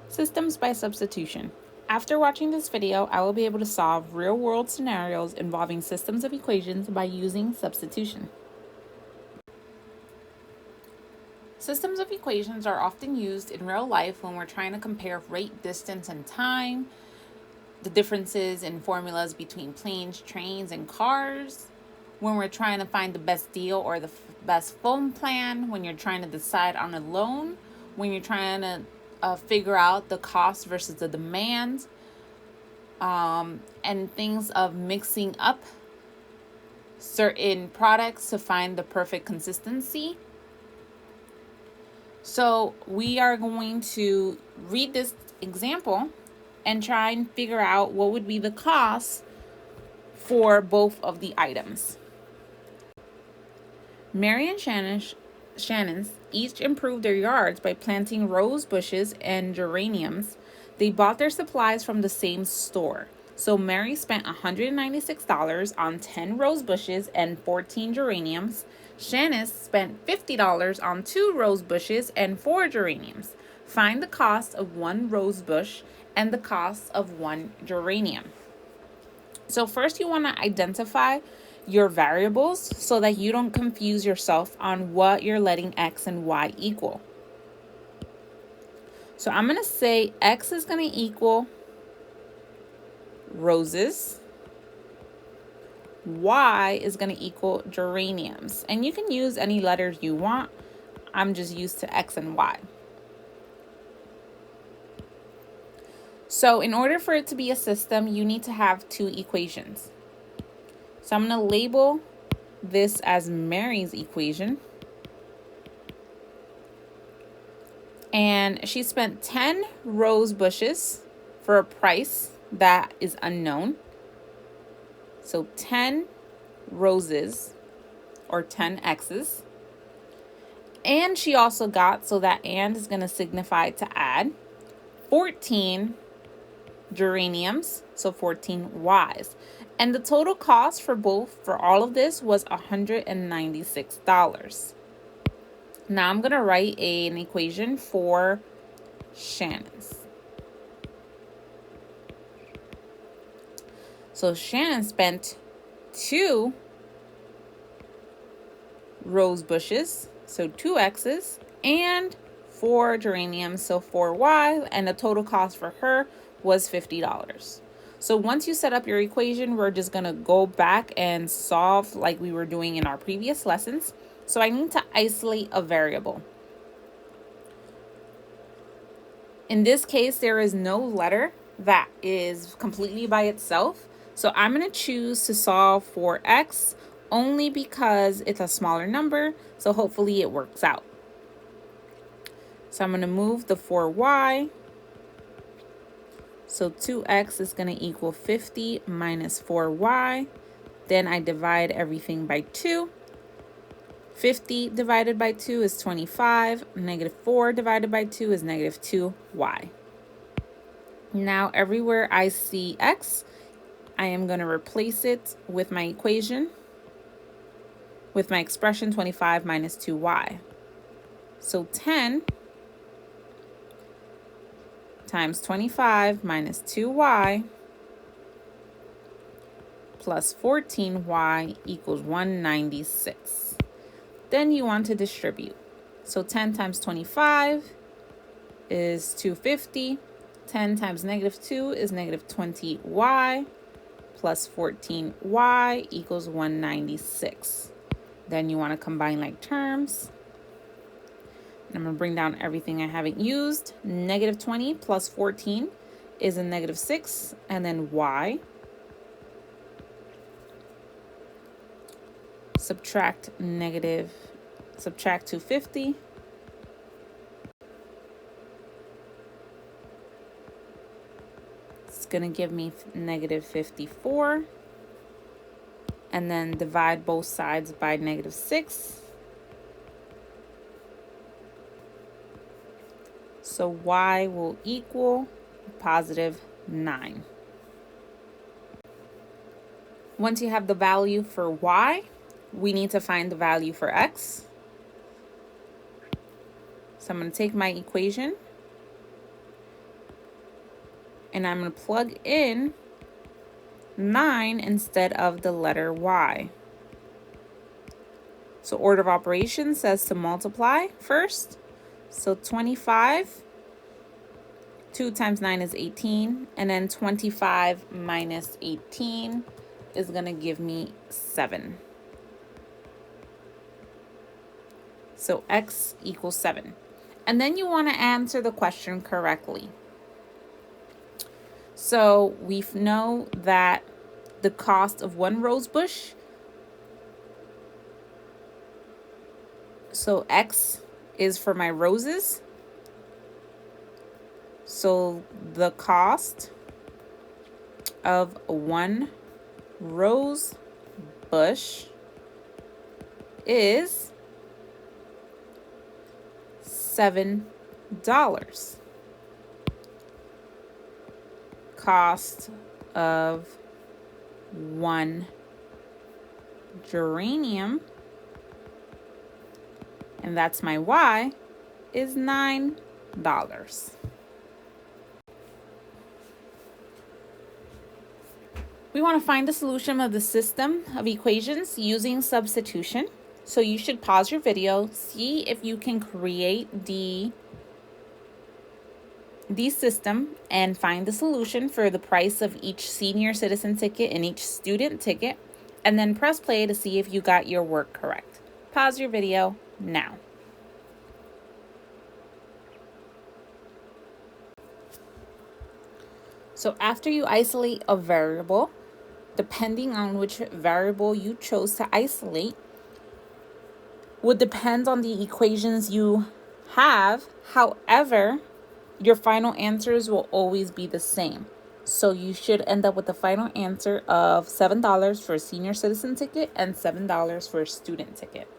Systems by substitution. After watching this video, I will be able to solve real-world scenarios involving systems of equations by using substitution. Systems of equations are often used in real life when we're trying to compare rate, distance, and time, the differences in formulas between planes, trains, and cars, when we're trying to find the best deal or the best phone plan, when you're trying to decide on a loan, when you're trying to figure out the cost versus the demand, and things of mixing up certain products to find the perfect consistency. So we are going to read this example and try and figure out what would be the cost for both of the items. Mary and Shannon's each improved their yards by planting rose bushes and geraniums. They bought their supplies from the same store. So Mary spent $196 on 10 rose bushes and 14 geraniums. Shannon spent $50 on 2 rose bushes and 4 geraniums. Find the cost of 1 rose bush and the cost of 1 geranium. So first you want to identify your variables so that you don't confuse yourself on what you're letting x and y equal. So I'm going to say x is going to equal roses. Y is going to equal geraniums. And you can use any letters you want. I'm just used to x and y. So in order for it to be a system, you need to have 2 equations. So I'm going to label this as Mary's equation. And she spent 10 rose bushes for a price that is unknown. So 10 roses or 10 x's. And she also got, so that and is going to signify to add, 14 geraniums, so 14 y's. And the total cost for all of this was $196. Now I'm going to write an equation for Shannon's. So Shannon spent 2 rose bushes, so 2 x's, and 4 geraniums, so 4 y's, and the total cost for her was $50. So once you set up your equation, we're just going to go back and solve like we were doing in our previous lessons. So I need to isolate a variable. In this case, there is no letter that is completely by itself. So I'm going to choose to solve for x only because it's a smaller number. So hopefully it works out. So I'm going to move the 4y. So 2x is going to equal 50 minus 4y. Then I divide everything by 2. 50 divided by 2 is 25. Negative 4 divided by 2 is negative 2y. Now everywhere I see x, I am going to replace it with my equation, with my expression 25 minus 2y. So 10 times 25 minus 2y plus 14y equals 196. Then you want to distribute. So 10 times 25 is 250. 10 times negative 2 is negative 20y plus 14y equals 196. Then you want to combine like terms. I'm going to bring down everything I haven't used. Negative 20 plus 14 is a negative 6, and then y. Subtract 250. It's going to give me negative 54. And then divide both sides by negative 6. So y will equal positive 9. Once you have the value for y, we need to find the value for x. So I'm going to take my equation and I'm going to plug in 9 instead of the letter Y. So order of operations says to multiply first. So 25, 2 times 9 is 18, and then 25 minus 18 is going to give me 7. So x equals 7. And then you want to answer the question correctly. So we know that the cost of one rose bush, so x is for my roses. So the cost of one rose bush is $7. Cost of one geranium, and that's my Y, is $9. We want to find the solution of the system of equations using substitution. So you should pause your video, see if you can create the system and find the solution for the price of each senior citizen ticket and each student ticket, and then press play to see if you got your work correct. Pause your video now. So after you isolate a variable, depending on which variable you chose to isolate, would depend on the equations you have. However, your final answers will always be the same. So you should end up with the final answer of $7 for a senior citizen ticket and $7 for a student ticket.